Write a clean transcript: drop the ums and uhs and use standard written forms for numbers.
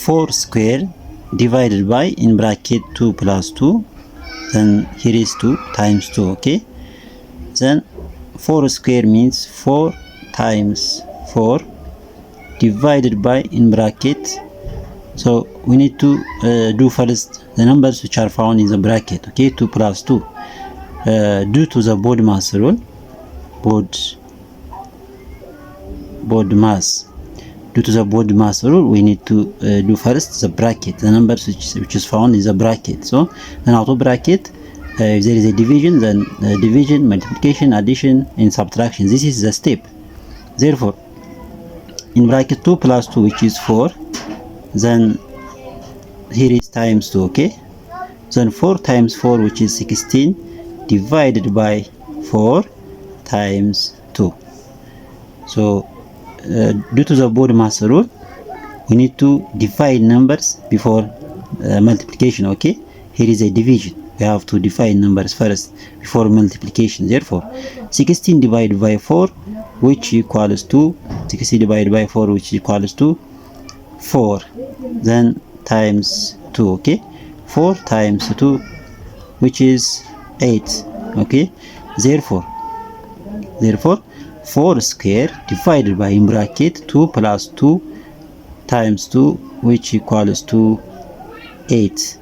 4 square divided by in bracket 2 plus 2, then here is 2 times 2. Okay, then 4 square means 4 times 4 divided by in bracket. So we need to do first the numbers which are found in the bracket. Okay, 2 plus 2. Due to the BODMAS rule, BODMAS. Due to the BODMAS rule, we need to do first the bracket, the numbers which is found in the bracket. So then out of bracket, if there is a division, then division, multiplication, addition, and subtraction. This is the step. Therefore, in bracket 2 plus 2, which is 4, then here is times 2. Okay, then 4 times 4, which is 16, divided by 4 times 2. So due to the BODMAS rule, we need to divide numbers before multiplication. Okay, here is a division. We have to divide numbers first before multiplication. Therefore, 16 divided by 4, which equals to 60 divided by 4, which equals to 4, then times 2. Okay, 4 times 2, which is 8. Okay, therefore 4 square divided by in bracket 2 plus 2 times 2, which equals to 8.